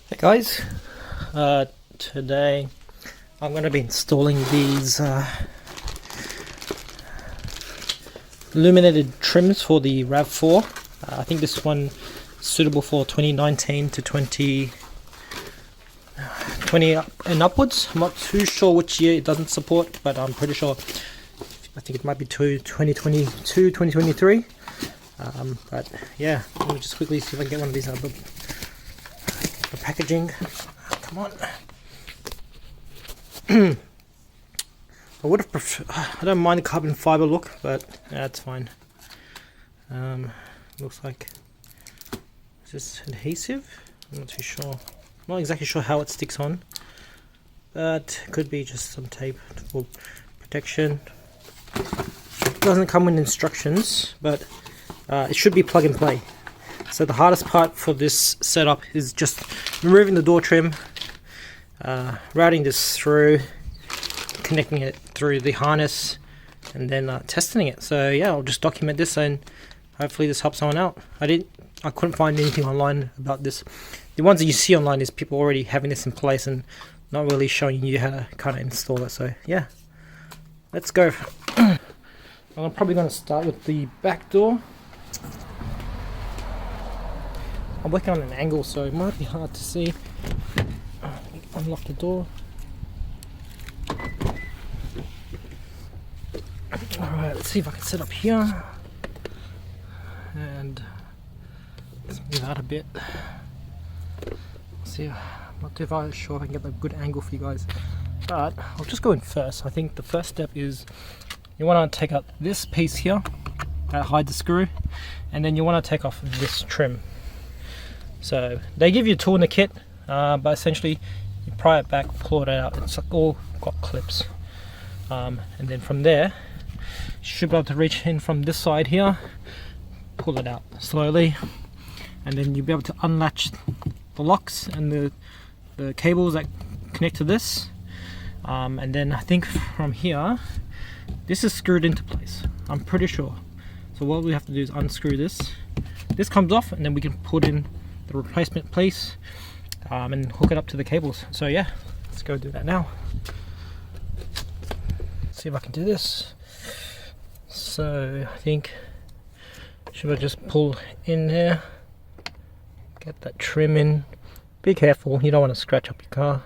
Hey guys, today I'm going to be installing these illuminated trims for the RAV4. I think this one is suitable for 2019 to 2020 and upwards. I'm not too sure which year it doesn't support, but I'm pretty sure I think it might be 2022, 2023. But yeah, let me just quickly see if I can get one of these out of the packaging. Come on. I would have preferred, I don't mind the carbon fiber look, but that's fine. Looks like, is this adhesive? I'm not too sure. I'm not exactly sure how it sticks on, but it could be just some tape for protection. It doesn't come with instructions, but it should be plug and play. So the hardest part for this setup is just removing the door trim, routing this through, connecting it through the harness, and then testing it. So yeah, I'll just document this and hopefully this helps someone out. I couldn't find anything online about this. The ones that you see online is people already having this in place and not really showing you how to kind of install it. So yeah, let's go. I'm probably going to start with the back door. I'm working on an angle, so it might be hard to see. Unlock the door. Alright, let's see if I can set up here. And let's move out a bit. See, I'm not too sure if I can get a good angle for you guys. But I'll just go in first. I think the first step is you want to take out this piece here that hides the screw, and then you want to take off this trim. So they give you a tool in the kit, but essentially you pry it back, pull it out. It's all got clips, and then from there you should be able to reach in from this side here, pull it out slowly, and then you'll be able to unlatch the locks and the cables that connect to this, and then I think from here this is screwed into place, I'm pretty sure. So what we have to do is unscrew this. This comes off, and then we can put in the replacement piece and hook it up to the cables. So yeah, let's go do that now. Let's see if I can do this. So I think, should I just pull in there, get that trim in. Be careful, you don't want to scratch up your car.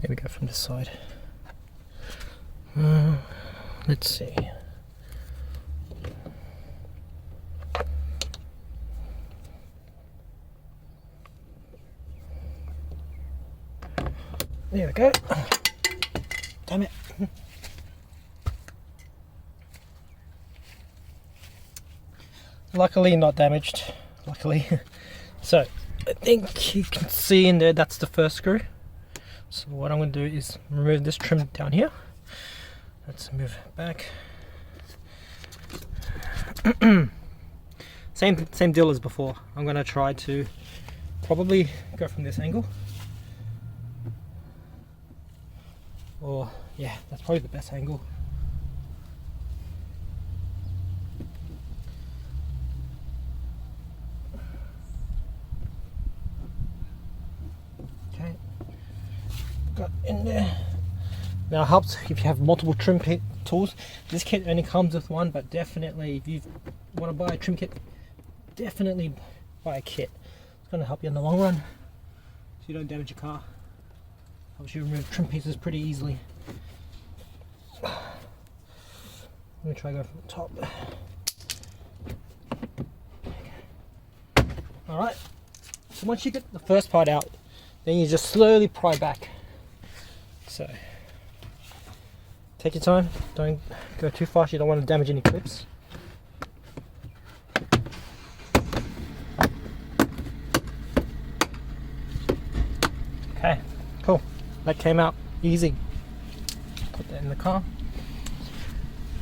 Maybe go from this side. Let's see. There we go. Damn it. Luckily not damaged. Luckily. So I think you can see in there that's the first screw. So what I'm going to do is remove this trim down here. Let's move it back. Same deal as before. I'm going to try to probably go from this angle. Or yeah, that's probably the best angle. Okay, got in there. Now it helps if you have multiple trim kit tools. This kit only comes with one, but definitely if you want to buy a trim kit, definitely buy a kit. It's going to help you in the long run, so you don't damage your car. Helps you remove trim pieces pretty easily. Let me try go from the top. Alright, so once you get the first part out, then you just slowly pry back. So take your time, don't go too fast, you don't want to damage any clips. Okay, cool. That came out easy. Put that in the car.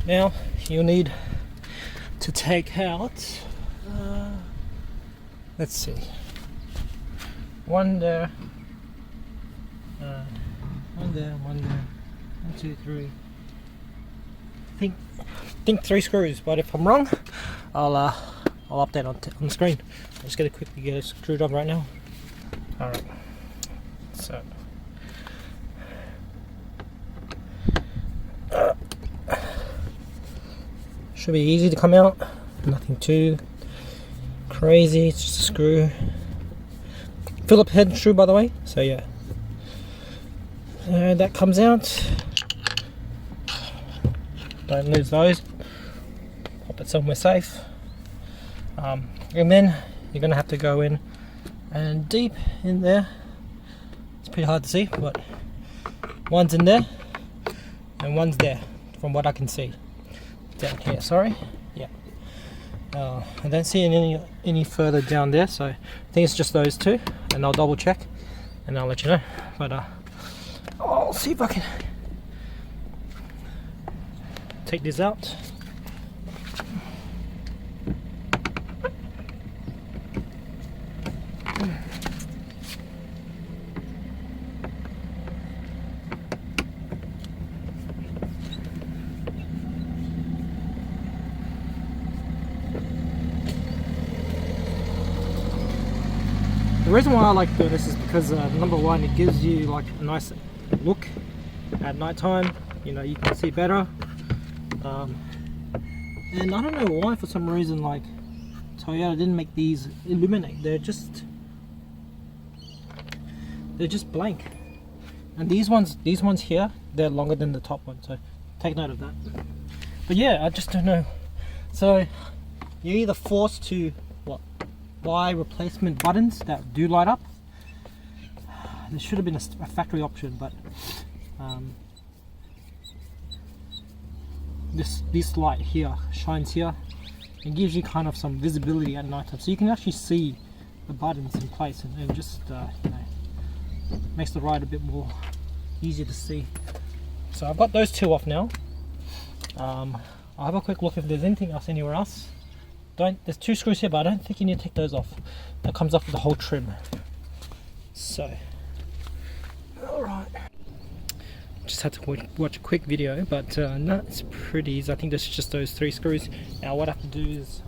Now you'll need to take out, let's see, one there, one there, 1, 2, 3. I think 3 screws, but if I'm wrong, I'll I'll update on the screen. I'm just gonna quickly get a screwdriver right now. Alright, so should be easy to come out, nothing too crazy, it's just a screw. Phillips head screw, by the way, so yeah. And that comes out. Don't lose those. Pop it somewhere safe. And then you're going to have to go in and deep in there. It's pretty hard to see, but one's in there and one's there from what I can see. Down here, sorry. Yeah. I don't see any further down there, so I think it's just those two, and I'll double check and I'll let you know. But I'll see if I can take this out. The reason why I like doing this is because number one, it gives you like a nice look at night time. You know, you can see better. And I don't know why, for some reason, like Toyota didn't make these illuminate. They're just blank. And these ones here, they're longer than the top one. So take note of that. But yeah, I just don't know. So you're either forced to buy replacement buttons that do light up. There should have been a factory option, but this light here shines here and gives you kind of some visibility at night time, so you can actually see the buttons in place, and it just you know, makes the ride a bit more easier to see. So I've got those two off now. I'll have a quick look if there's anything else anywhere else. There's two screws here, but I don't think you need to take those off. That comes off with the whole trim. So, alright. Just had to watch a quick video, but no, it's pretty easy. I think there's just those three screws. Now what I have to do is,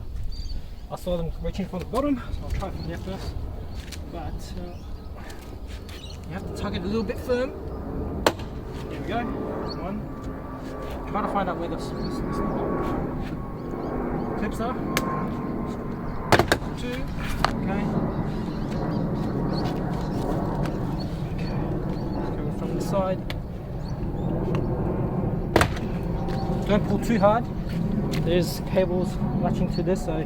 I saw them reaching for the bottom, so I'll try from there first. But you have to tug it a little bit firm. There we go. One. Try to find out where the clips are. Two. Okay. Let's go from the side. Don't pull too hard. There's cables latching to this, so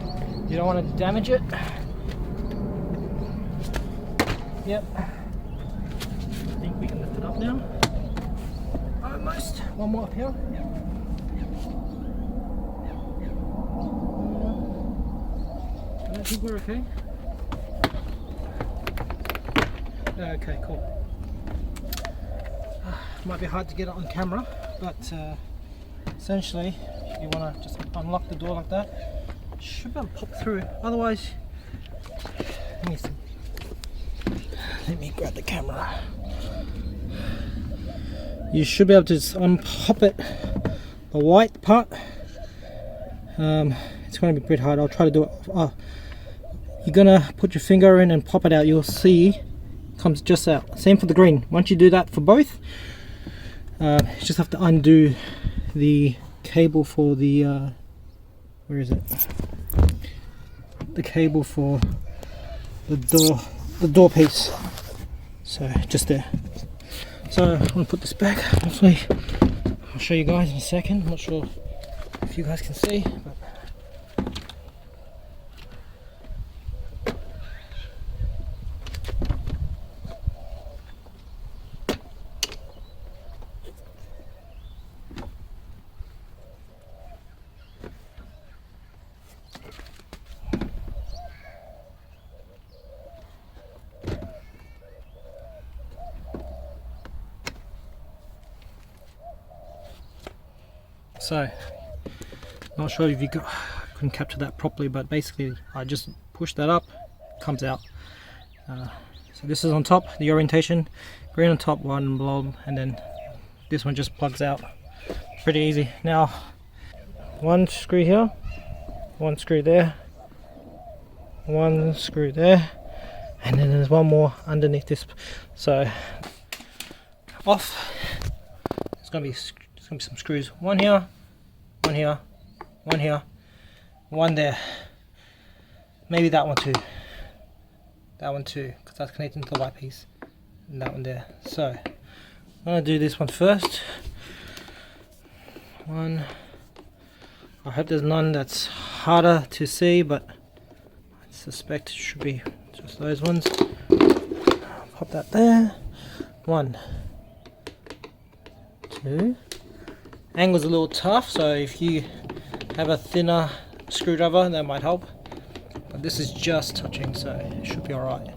you don't want to damage it. Yep. I think we can lift it up now. Almost. One more up here. I think we're okay. Okay, cool. Might be hard to get it on camera, but essentially you want to just unlock the door like that. Should be able to pop through. Otherwise, let me grab the camera. You should be able to just unpop it, the white part. It's going to be pretty hard. I'll try to do it. You're gonna put your finger in and pop it out. You'll see it comes just out. Same for the green. Once you do that for both, you just have to undo the cable for the where is it? The cable for the door piece. So just there. So I'm gonna put this back. Hopefully, I'll show you guys in a second. I'm not sure if you guys can see, but so, not sure if you couldn't capture that properly, but basically I just push that up, comes out. So this is on top, the orientation, green on top, white on bottom, and then this one just plugs out. Pretty easy. Now, one screw here, one screw there, one screw there, and then there's one more underneath this. So off. There's gonna be some screws. One here, one here, one here, one there. Maybe that one too. That one too, because that's connected to the white piece. And that one there. So I'm gonna do this one first. One. I hope there's none that's harder to see, but I suspect it should be just those ones. Pop that there. One. Two. Angle's a little tough, so if you have a thinner screwdriver, that might help. But this is just touching, so it should be alright.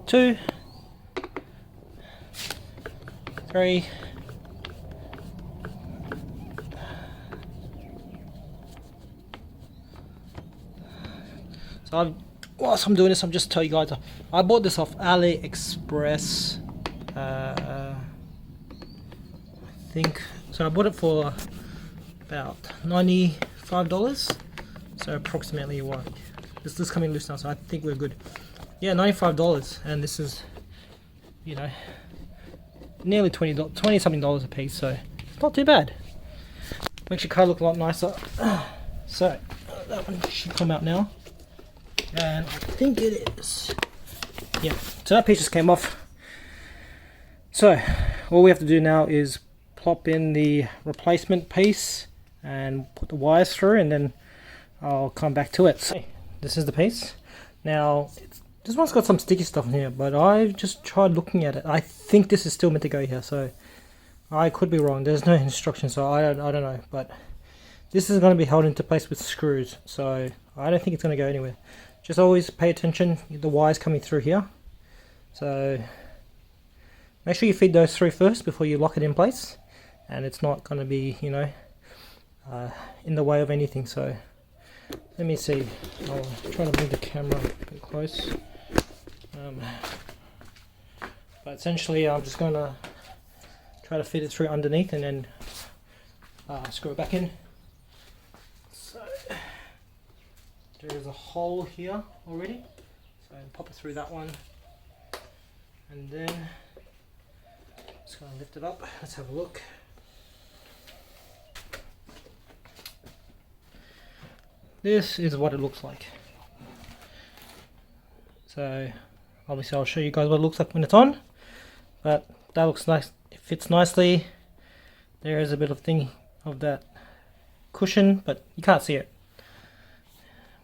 Two. Three. So whilst I'm doing this, I'm just telling you guys, I bought this off AliExpress. I think so. I bought it for about $95. So approximately what? This is coming loose now, so I think we're good. Yeah, $95, and this is, you know, nearly $20 something a piece, so it's not too bad. Makes your car look a lot nicer. So that one should come out now, and I think it is. Yeah, so that piece just came off. So all we have to do now is plop in the replacement piece and put the wires through, and then I'll come back to it. So this is the piece. Now this one's got some sticky stuff in here, but I've just tried looking at it. I think this is still meant to go here, so I could be wrong. There's no instructions, so I don't know. But this is going to be held into place with screws, so I don't think it's going to go anywhere. Just always pay attention, the wires coming through here. So make sure you feed those through first before you lock it in place, and it's not going to be, you know, in the way of anything. So let me see. I'll try to move the camera a bit close. But essentially I'm just going to try to fit it through underneath and then screw it back in. So there is a hole here already, so pop it through that one, and then just going to lift it up. Let's have a look. This is what it looks like. So obviously I'll show you guys what it looks like when it's on, but that looks nice. It fits nicely. There is a bit of thing of that cushion, but you can't see it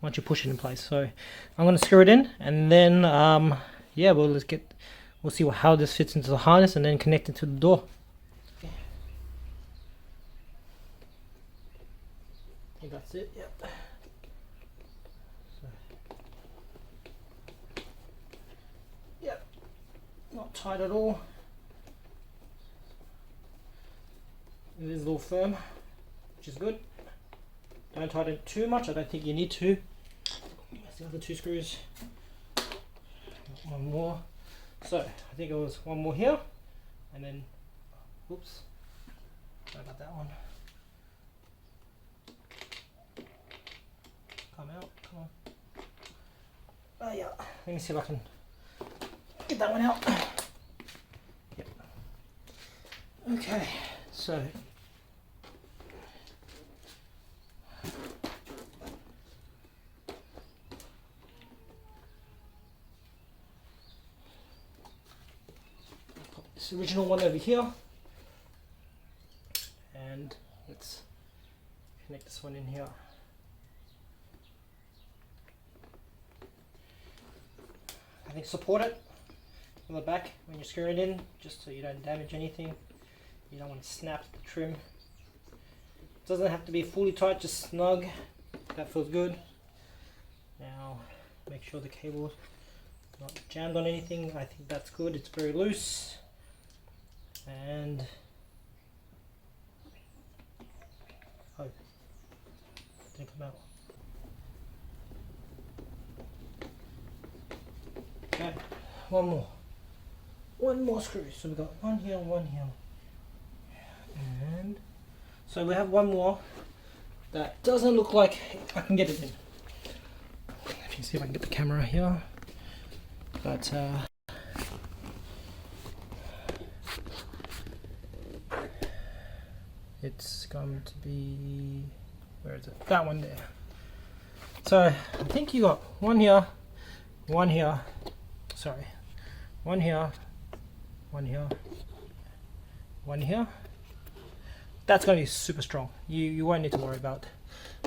once you push it in place. So I'm going to screw it in, and then yeah, we'll see how this fits into the harness, and then connect it to the door. I think that's it. Yep. Yep. Not tight at all. It is a little firm, which is good. Don't tighten it too much. I don't think you need to. That's the other two screws. One more. So I think it was one more here, and then, oops, sorry about that one. Come out, come on. Oh yeah, let me see if I can get that one out. Yep. Okay, so this original one over here, and let's connect this one in here. I think support it from the back when you screw it in, just so you don't damage anything. You don't want to snap the trim. It doesn't have to be fully tight, just snug. That feels good. Now make sure the cable's not jammed on anything. I think that's good. It's very loose. And oh, didn't come out. Okay, one more screw. So we've got one here, and so we have one more that doesn't look like I can get it in. If you see if I can get the camera here, but it's going to be, where is it? That one there. So I think you got one here, one here, sorry, one here, one here, one here. That's going to be super strong. You won't need to worry about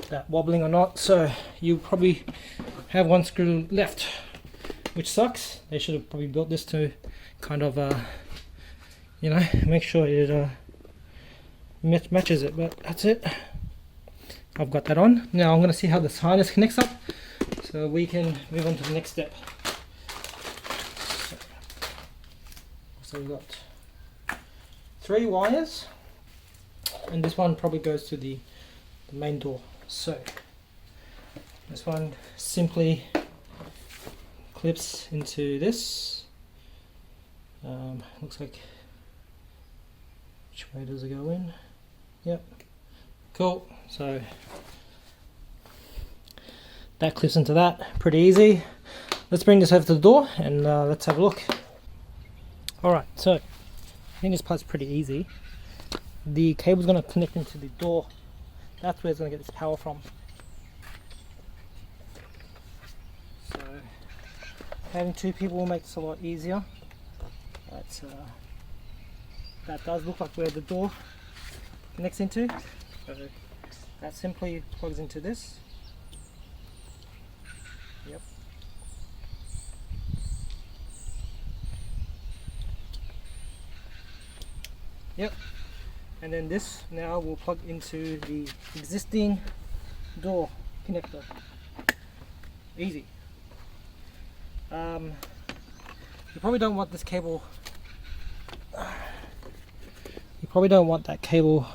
that wobbling or not. So you probably have one screw left, which sucks. They should have probably built this to kind of you know, make sure it matches it, but that's it. I've got that on. Now I'm going to see how this harness connects up so we can move on to the next step. So we've got 3 wires, and this one probably goes to the main door. So this one simply clips into this. Looks like, which way does it go in? Yep, cool. So that clips into that, pretty easy. Let's bring this over to the door and let's have a look. Alright, so I think this part's pretty easy. The cable's going to connect into the door. That's where it's going to get its power from. So having 2 people will make this a lot easier. But that does look like where the door connects into. So that simply plugs into this. Yep. Yep. And then this now will plug into the existing door connector. Easy. You probably don't want this cable. You probably don't want that cable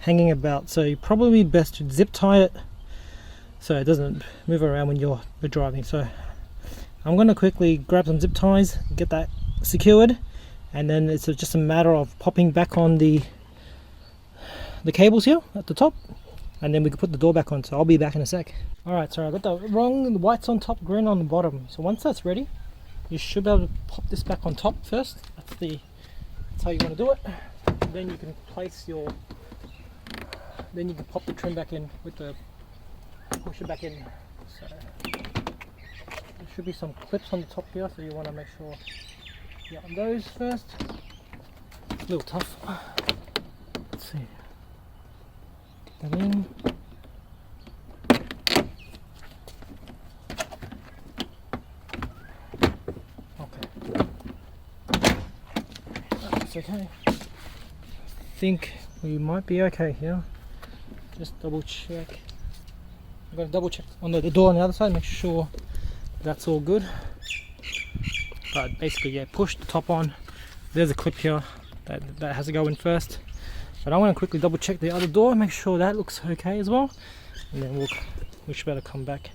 hanging about, so you probably best to zip tie it so it doesn't move around when you're driving. So I'm going to quickly grab some zip ties, get that secured, and then it's just a matter of popping back on the cables here at the top, and then we can put the door back on. So I'll be back in a sec. Alright, so I got the whites on top, green on the bottom. So once that's ready, you should be able to pop this back on top first. That's how you want to do it. And then you can place your, then you can pop the trim back in with the, push it back in. So there should be some clips on the top here, so you want to make sure you get on those first. It's a little tough. Let's see. Get that in. Okay, I think we might be okay here. Just double check. I'm going to double check on the door on the other side, make sure that's all good. But basically, yeah, push the top on. There's a clip here that has to go in first. But I want to quickly double check the other door, make sure that looks okay as well, and then we should be able to come back.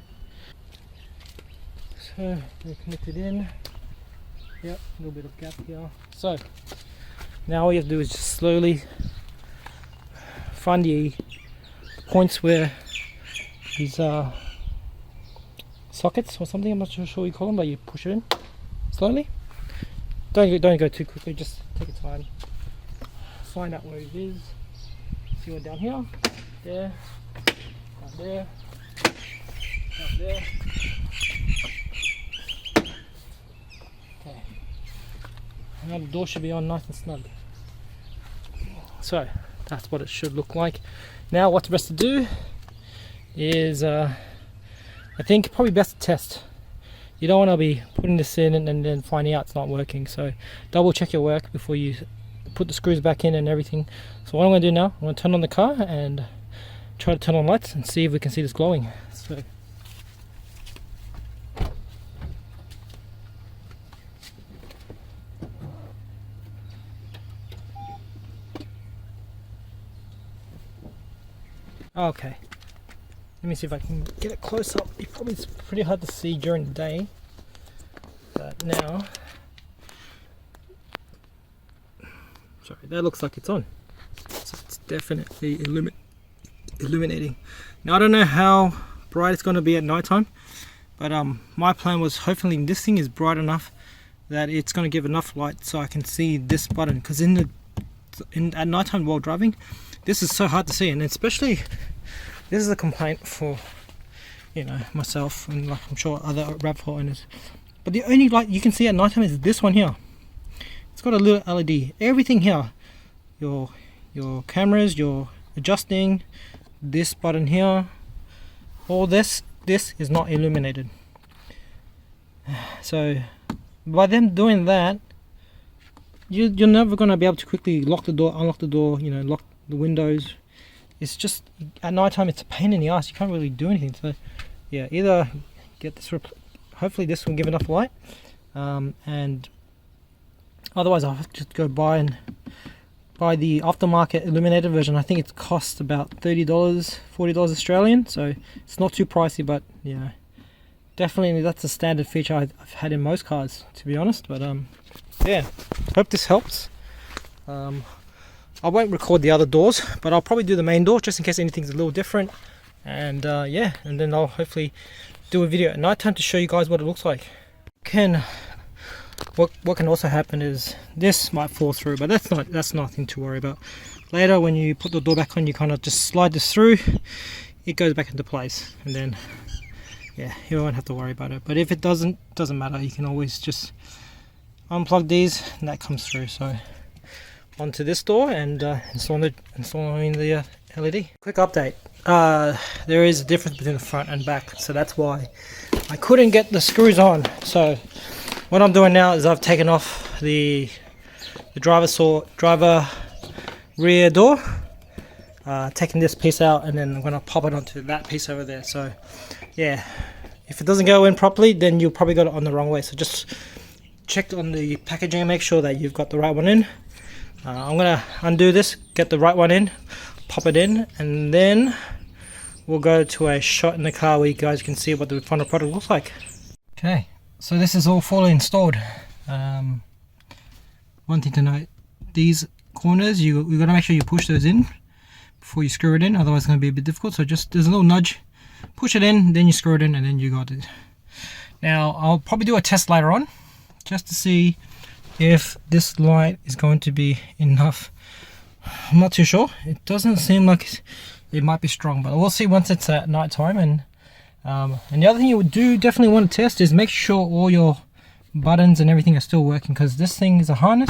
So we're connected in. Yep, a little bit of gap here. So now all you have to do is just slowly find the points where these sockets or something, I'm not sure what you call them, but you push it in slowly. Don't go too quickly, just take your time. Find out where it is. See one down here, there, down there, down there. Okay. Now the door should be on nice and snug. So that's what it should look like. Now what's best to do is I think probably best to test. You don't want to be putting this in and then finding out it's not working, so double check your work before you put the screws back in and everything. So what I'm going to do now, I'm going to turn on the car and try to turn on lights and see if we can see this glowing. So okay, let me see if I can get it close up. It's pretty hard to see during the day, but now, sorry, that looks like it's on. So it's definitely illuminating. Now I don't know how bright it's going to be at night time, but my plan was hopefully this thing is bright enough that it's going to give enough light so I can see this button, because at night time while driving, this is so hard to see. And especially this is a complaint for, you know, myself and like I'm sure other RAV4 owners, but the only light you can see at night time is this one here. It's got a little LED. Everything here, your cameras, your adjusting, this button here, all this is not illuminated. So by them doing that, you're never going to be able to quickly lock the door, unlock the door, you know, lock the windows. It's just at night time it's a pain in the ass. You can't really do anything. So yeah, either get this, hopefully this will give enough light, and otherwise I'll have to just go buy the aftermarket illuminated version. I think it costs about $30, $40 Australian, so it's not too pricey, but yeah, definitely that's a standard feature I've had in most cars, to be honest. But yeah, hope this helps. I won't record the other doors, but I'll probably do the main door just in case anything's a little different. And yeah, and then I'll hopefully do a video at night time to show you guys what it looks like. What can also happen is this might fall through, but that's nothing to worry about. Later when you put the door back on, you kind of just slide this through, it goes back into place, and then yeah, you won't have to worry about it. But if it doesn't matter, you can always just unplug these and that comes through. So onto this door and installing the LED. Quick update, there is a difference between the front and back, so that's why I couldn't get the screws on. So what I'm doing now is I've taken off the driver rear door, taking this piece out, and then I'm going to pop it onto that piece over there. So yeah, if it doesn't go in properly, then you probably got it on the wrong way. So just check on the packaging and make sure that you've got the right one in. I'm going to undo this, get the right one in, pop it in, and then we'll go to a shot in the car where you guys can see what the final product looks like. Okay, so this is all fully installed. One thing to note, these corners, you got to make sure you push those in before you screw it in, otherwise it's going to be a bit difficult. So just, there's a little nudge, push it in, then you screw it in, and then you got it. Now I'll probably do a test later on just to see if this light is going to be enough. I'm not too sure. It doesn't seem like it might be strong, but we'll see once it's at night time. And the other thing you do definitely want to test is make sure all your buttons and everything are still working, because this thing is a harness.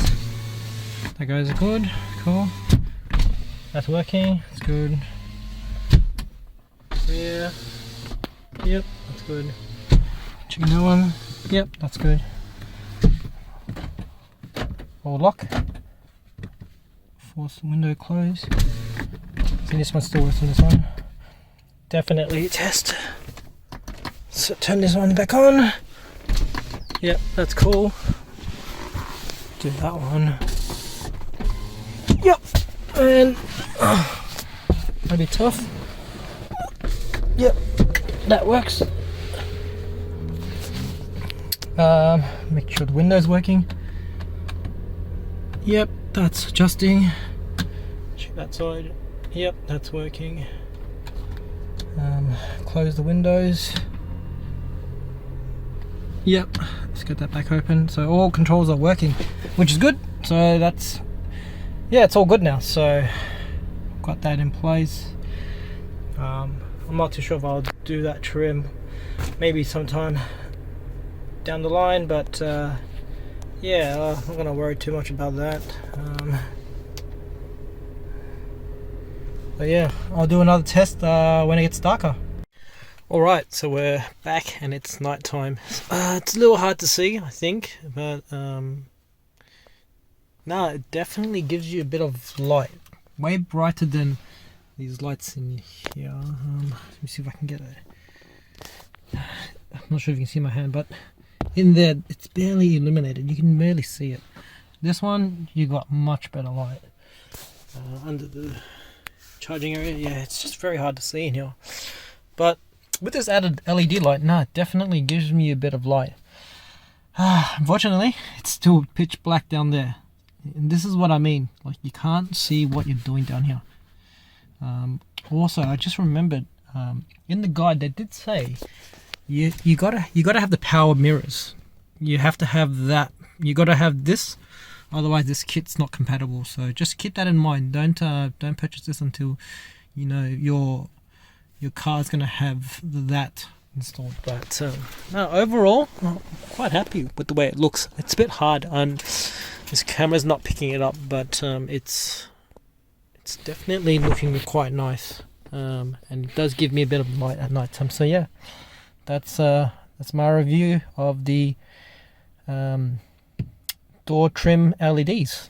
That goes good, cool. That's working, it's good. Yeah, yep, that's good. Checking that one, yep, that's good. All lock. Force the window close. See, this one's still working, this one. Definitely a test. So turn this one back on. Yep, that's cool. Do that one. Yep, and that'll be tough. Yep, that works. Make sure the window's working. Yep, that's adjusting. Check that side. Yep, that's working. Close the windows. Yep, let's get that back open. So all controls are working, which is good. So that's, yeah, it's all good now. So got that in place. I'm not too sure if I'll do that trim maybe sometime down the line, but yeah, I'm not gonna worry too much about that. But yeah, I'll do another test when it gets darker. Alright, so we're back and it's night time. It's a little hard to see, I think, but no, it definitely gives you a bit of light. Way brighter than these lights in here. Let me see if I can get it. I'm not sure if you can see my hand, but in there it's barely illuminated. You can barely see it. This one, you got much better light. Under the charging area, yeah, it's just very hard to see in here. But with this added LED light, no, it definitely gives me a bit of light. Unfortunately, it's still pitch black down there. And this is what I mean. Like, you can't see what you're doing down here. Also, I just remembered in the guide they did say you gotta have the power mirrors. You have to have that. You gotta have this, otherwise this kit's not compatible. So just keep that in mind. Don't purchase this until you know your car's gonna have that installed. But no, overall, I'm quite happy with the way it looks. It's a bit hard, and this camera's not picking it up, but it's definitely looking quite nice. And it does give me a bit of light at night time. So yeah, that's my review of the door trim LEDs.